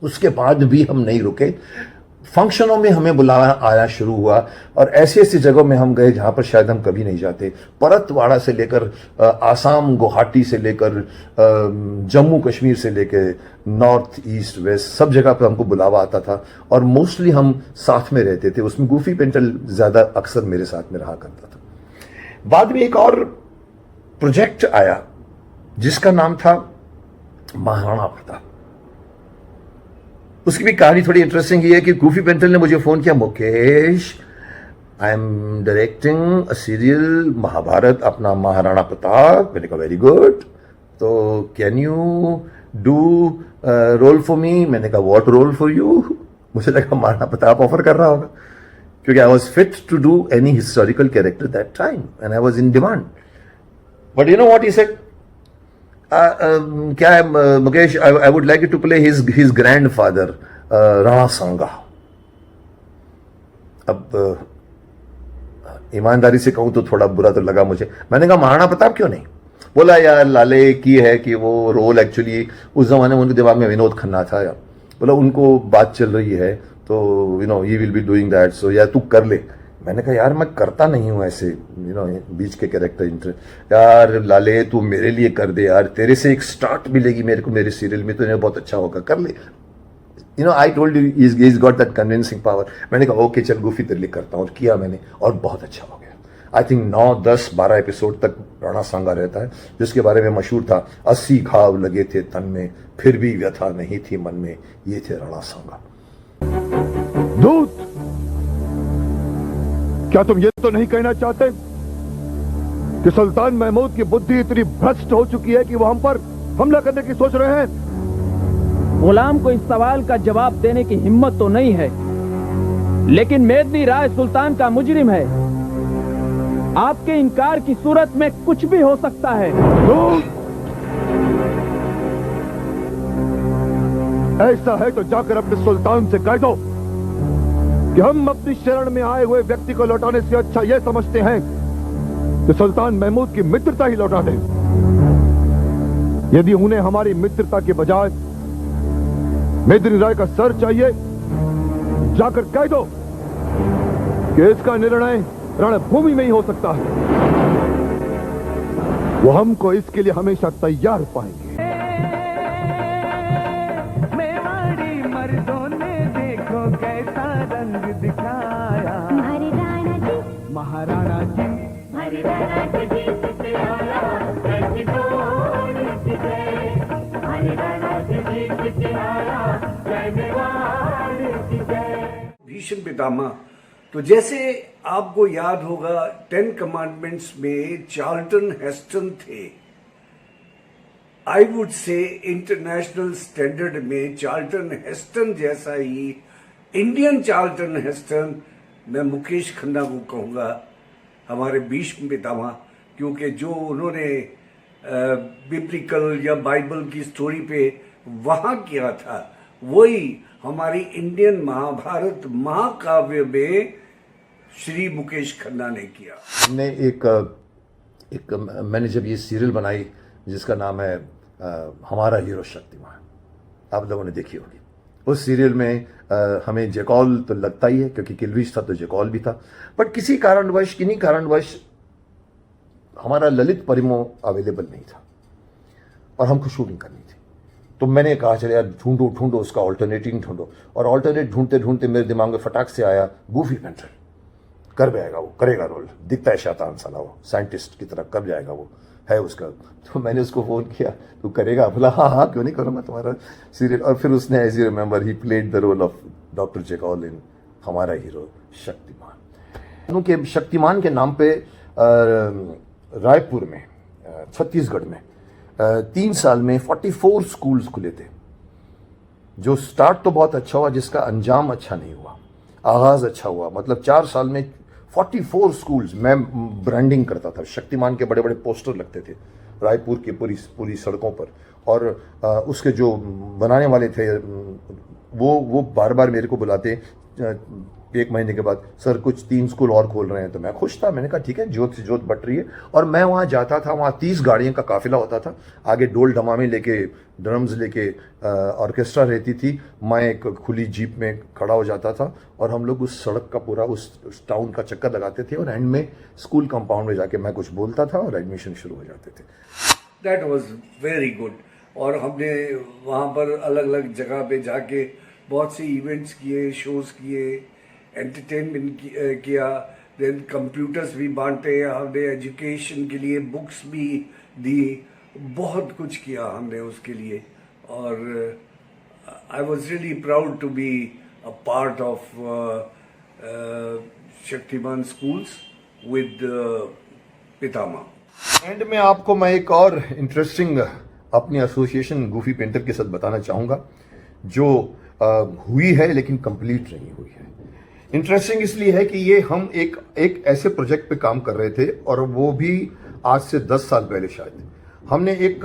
उसके बाद भी हम नहीं रुके, फंक्शनों में हमें बुलावा आया शुरू हुआ और ऐसी ऐसी जगहों में हम गए जहां पर शायद हम कभी नहीं जाते। परतवाड़ा से लेकर आसाम, गुवाहाटी से लेकर जम्मू कश्मीर से लेकर नॉर्थ ईस्ट वेस्ट सब जगह पर हमको बुलावा आता था और मोस्टली हम साथ में रहते थे। उसमें गूफी पेंटल ज्यादा अक्सर मेरे साथ में रहा करता था। बाद में एक और प्रोजेक्ट आया जिसका नाम था महाराणा प्रताप। उसकी भी कहानी थोड़ी इंटरेस्टिंग ये है कि गूफी पेंटल ने मुझे फोन किया, Mukesh I am directing a serial Mahabharat अपना महाराणा प्रताप। मैंने कहा वेरी गुड, तो can you do role for me? मैंने कहा व्हाट रोल फॉर यू? मुझे लगा महाराणा प्रताप ऑफर कर रहा होगा क्योंकि I was fit to do any historical character that time and I was in demand. But you know what he said, क्या है Mukesh, I would like to play his grandfather Rana Sanga. अब ईमानदारी से कहूं तो थोड़ा बुरा तो लगा मुझे। मैंने कहा महाराणा प्रताप क्यों नहीं? बोला यार लाले की है कि वो रोल एक्चुअली उस जमाने में उनके दिमाग में विनोद खन्ना था यार, बोला उनको बात चल रही है तो you know he will be doing that, so यार तू कर ले। मैंने कहा यार मैं करता नहीं हूं ऐसे यू नो बीच के कैरेक्टर। यार लाले तू मेरे लिए कर दे यार, तेरे से एक स्टार्ट मिलेगी मेरे को मेरे सीरियल में, तो इन्हें बहुत अच्छा होगा, कर ले। You know I told you is got that convincing power. मैंने कहा ओके चल गूफी तेरे लिए करता हूं, और किया मैंने और बहुत अच्छा हो गया। आई थिंक 9, 10, 12 एपिसोड तक राणा सांगा रहता है, जिसके बारे में मशहूर था 80 घाव लगे थे तन में फिर भी व्यथा नहीं थी मन में, ये थे राणा सांगा। दूत, क्या तुम ये तो नहीं कहना चाहते कि सुल्तान महमूद की बुद्धि इतनी भ्रष्ट हो चुकी है कि वो हम पर हमला करने की सोच रहे हैं? गुलाम को इस सवाल का जवाब देने की हिम्मत तो नहीं है, लेकिन मेदनी राय सुल्तान का मुजरिम है। आपके इनकार की सूरत में कुछ भी हो सकता है। ऐसा है तो जाकर अपने सुल्तान से कह दो कि हम अपनी शरण में आए हुए व्यक्ति को लौटाने से अच्छा यह समझते हैं कि सुल्तान महमूद की मित्रता ही लौटा दें। यदि उन्हें हमारी मित्रता के बजाय मेदनी राय का सर चाहिए, जाकर कह दो कि इसका निर्णय रणभूमि में ही हो सकता है। वो हमको इसके लिए हमेशा तैयार पाएंगे। मेवाड़ी मर्दों ने देखो कैसा रंग दिखाया, महाराणा जी, महाराणा जी, महाराणा जी जीत आया, कैसी दौड़ थी गए, महाराणा जी जीत आया, कैसे वार थी गए। भीष्म पितामह, तो जैसे आपको याद होगा 10 कमांडमेंट्स में चार्ल्टन हेस्टन थे। I would say international standard में चार्ल्टन हेस्टन जैसा ही इंडियन चार्ल्टन हेस्टन मैं मुकेश खन्ना को कहूँगा, हमारे भीष्म पितामह, क्योंकि जो उन्होंने बिब्लिकल या बाइबल की स्टोरी पे वहाँ किया था वही हमारी इंडियन महाभारत महाकाव्य में श्री मुकेश खन्ना ने किया। हमने मैंने जब ये सीरियल बनाई जिसका नाम है हमारा हीरो शक्तिमान, आप लोगों ने देखी होगी। उस सीरियल में हमें जेकॉल तो लगता ही है क्योंकि किल्विश था तो जेकॉल भी था, बट किन्हीं कारणवश हमारा ललित परिमो अवेलेबल नहीं था और हमको शूटिंग करनी थी। तो मैंने कहा चले यार ढूंढो उसका ऑल्टरनेटिंग ढूंढो, और ऑल्टरनेट ढूंढते मेरे दिमाग में फटाक से आया गूफी पेंटल। कर जाएगा वो, करेगा रोल, दिखता है शैतान साला, वो साइंटिस्ट की तरह कर जाएगा, वो है उसका। तो मैंने उसको फोन किया, तू करेगा? बोला हाँ क्यों नहीं करूँगा तुम्हारा सीरियल। और फिर उसने as you remember he played the role of doctor Jekyll in हमारा हीरो शक्तिमान। उनके शक्तिमान के नाम पे रायपुर में छत्तीसगढ़ में 3 साल में 44 स्कूल्स खुले थे। जो स्टार्ट तो बहुत अच्छा हुआ, जिसका अंजाम अच्छा नहीं हुआ। आगाज अच्छा हुआ, मतलब 4 साल में 44 स्कूल्स। मैं ब्रांडिंग करता था, शक्तिमान के बड़े बड़े पोस्टर लगते थे रायपुर की पूरी सड़कों पर, और उसके जो बनाने वाले थे वो बार बार मेरे को बुलाते एक महीने के बाद सर कुछ 3 स्कूल और खोल रहे हैं, तो मैं खुश था। मैंने कहा ठीक है, जोत से जोत बट रही है। और मैं वहाँ जाता था, वहाँ 30 गाड़ियों का काफिला होता था, आगे डोल ढमामे लेके, ड्रम्स लेके, ऑर्केस्ट्रा रहती थी। मैं एक खुली जीप में खड़ा हो जाता था और हम लोग उस सड़क का पूरा उस टाउन का चक्कर लगाते थे, और एंड में स्कूल कंपाउंड में जाके मैं कुछ बोलता था और एडमिशन शुरू हो जाते थे। That was very good. और हमने वहाँ पर अलग अलग जगह पे जाके बहुत से इवेंट्स किए, शोज किए, एंटरटेनमेंट किया, देन कंप्यूटर्स भी बांटे हमने, एजुकेशन के लिए बुक्स भी दी, बहुत कुछ किया हमने उसके लिए। और I was really proud to be a part of Shaktimaan schools with Pitamah. End में आपको मैं एक और इंटरेस्टिंग अपनी एसोसिएशन गूफी पेंटर के साथ बताना चाहूँगा, जो हुई है लेकिन कंप्लीट नहीं हुई है। इंटरेस्टिंग इसलिए है कि ये हम एक ऐसे प्रोजेक्ट पे काम कर रहे थे, और वो भी आज से 10 साल पहले शायद। हमने एक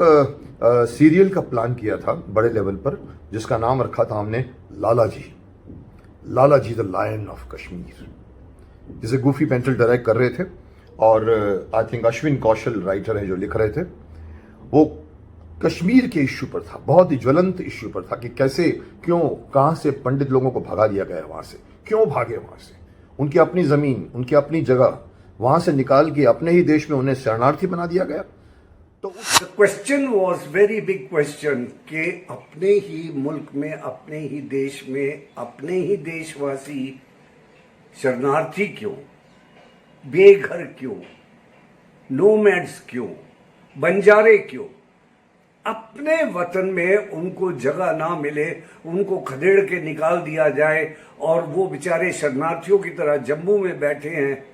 सीरियल का प्लान किया था बड़े लेवल पर, जिसका नाम रखा था हमने लाला जी द लायन ऑफ कश्मीर, जिसे गूफी पेंटर डायरेक्ट कर रहे थे, और I think Ashwin Kaushal writer है जो लिख रहे थे। वो कश्मीर के इश्यू पर था, बहुत ही ज्वलंत इश्यू पर था कि कैसे, क्यों, कहां से पंडित लोगों को भगा दिया गया वहां से, क्यों भागे वहां से, उनकी अपनी जमीन, उनकी अपनी जगह वहां से निकाल के अपने ही देश में उन्हें शरणार्थी बना दिया गया। तो the question was very big question कि अपने ही मुल्क में, अपने ही देश में, अपने ही देशवासी शरणार्थी क्यों, बेघर क्यों, नोमैड्स क्यों, बंजारे क्यों, अपने वतन में उनको जगह ना मिले, उनको खदेड़ के निकाल दिया जाए, और वो बेचारे शरणार्थियों की तरह जम्मू में बैठे हैं,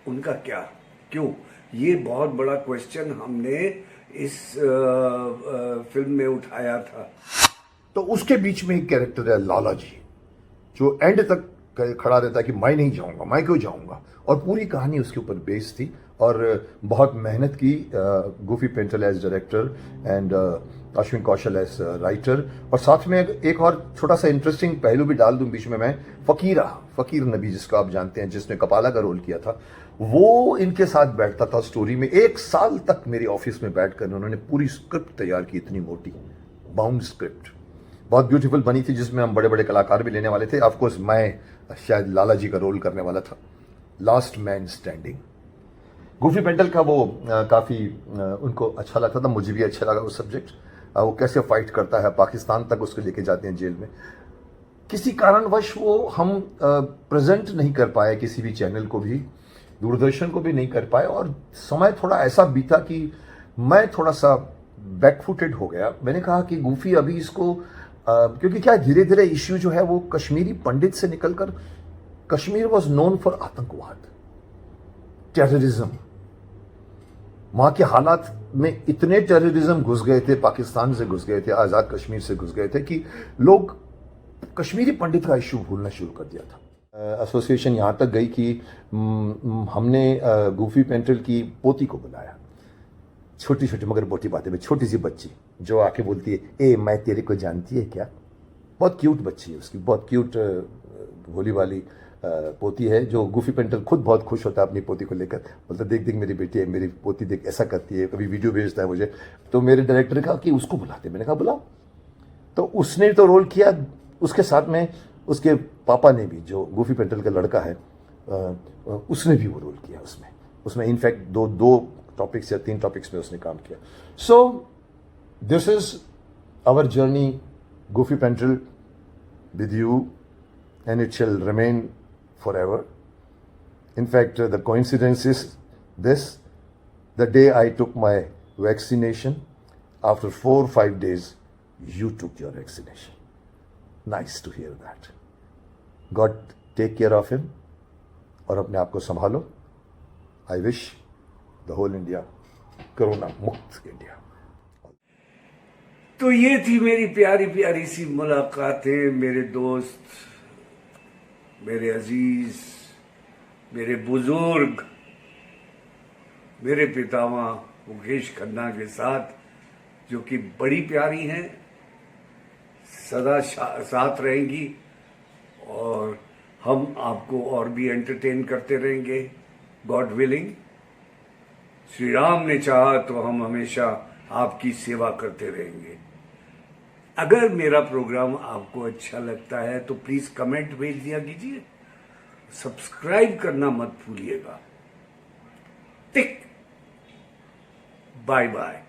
उनका क्या, क्यों? ये बहुत बड़ा क्वेश्चन हमने इस फिल्म में उठाया था। तो उसके बीच में एक कैरेक्टर है लाला जी, जो एंड तक खड़ा रहता है कि मैं नहीं जाऊंगा, मैं क्यों जाऊंगा, और पूरी कहानी उसके ऊपर बेस्ड थी। और बहुत मेहनत की Gufi Paintal as director and Ashwin Kaushal as writer. और साथ में एक और छोटा सा इंटरेस्टिंग पहलू भी डाल दूं बीच में, मैं फकीर नबी, जिसको आप जानते हैं, जिसने कपाला का रोल किया था, वो इनके साथ बैठता था स्टोरी में। 1 साल तक मेरे ऑफिस में बैठकर उन्होंने पूरी स्क्रिप्ट तैयार की, इतनी मोटी बाउंड स्क्रिप्ट, बहुत ब्यूटीफुल बनी थी, जिसमें हम बड़े बड़े कलाकार भी लेने वाले थे। ऑफकोर्स मैं शायद लाला जी का रोल करने वाला था, last man standing. Goofy Paintal का वो काफ़ी उनको अच्छा लगता था, मुझे भी अच्छा लगा वो सब्जेक्ट। वो कैसे फाइट करता है, पाकिस्तान तक उसको लेके जाते हैं जेल में। किसी कारणवश वो हम प्रेजेंट नहीं कर पाए, किसी भी चैनल को भी, दूरदर्शन को भी नहीं कर पाए, और समय थोड़ा ऐसा बीता कि मैं थोड़ा सा बैकफुटेड हो गया। मैंने कहा कि गूफी अभी इसको क्योंकि क्या धीरे धीरे इश्यू जो है वो कश्मीरी पंडित से निकलकर, कश्मीर वॉज नोन फॉर आतंकवाद, टेररिज्म। वहां के हालात में इतने टेररिज्म घुस गए थे, पाकिस्तान से घुस गए थे, आजाद कश्मीर से घुस गए थे, कि लोग कश्मीरी पंडित का इश्यू भूलना शुरू कर दिया था। एसोसिएशन यहां तक गई कि हमने गूफी पेंटल की पोती को बुलाया, छोटी छोटी मगर मोटी बातें में, छोटी सी बच्ची जो आके बोलती है, ए मैं तेरे को जानती है क्या। बहुत क्यूट बच्ची है उसकी, बहुत क्यूट भोली वाली पोती है, जो गूफी पेंटल खुद बहुत खुश होता है अपनी पोती को लेकर। बोलता देख देख मेरी बेटी है, मेरी पोती देख ऐसा करती है, कभी वीडियो भेजता है मुझे। तो मेरे डायरेक्टर ने कहा कि उसको बुलाते, मैंने कहा बुलाओ। तो उसने तो रोल किया, उसके साथ में उसके पापा ने भी, जो गूफी पेंटल का लड़का है, उसने भी वो रोल किया उसमें इनफैक्ट दो टॉपिक्स या 3 टॉपिक्स में उसने काम किया। So this is our journey Goofy Paintal with you, and it shall remain forever. In fact, the coincidence is this: the day I took my vaccination, after 4 or 5 days, you took your vaccination. Nice to hear that. God take care of him, और अपने आप को संभालो। I wish the whole India corona मुक्त India. तो ये थी मेरी प्यारी प्यारी सी मुलाकातें, मेरे दोस्त, मेरे अजीज, मेरे बुजुर्ग, मेरे पितामह मुकेश खन्ना के साथ, जो कि बड़ी प्यारी हैं, सदा साथ रहेंगी। और हम आपको और भी एंटरटेन करते रहेंगे, गॉड विलिंग। श्री राम ने चाहा तो हम हमेशा आपकी सेवा करते रहेंगे। अगर मेरा प्रोग्राम आपको अच्छा लगता है तो प्लीज कमेंट भेज दिया कीजिए, सब्सक्राइब करना मत भूलिएगा। टिक, बाय बाय।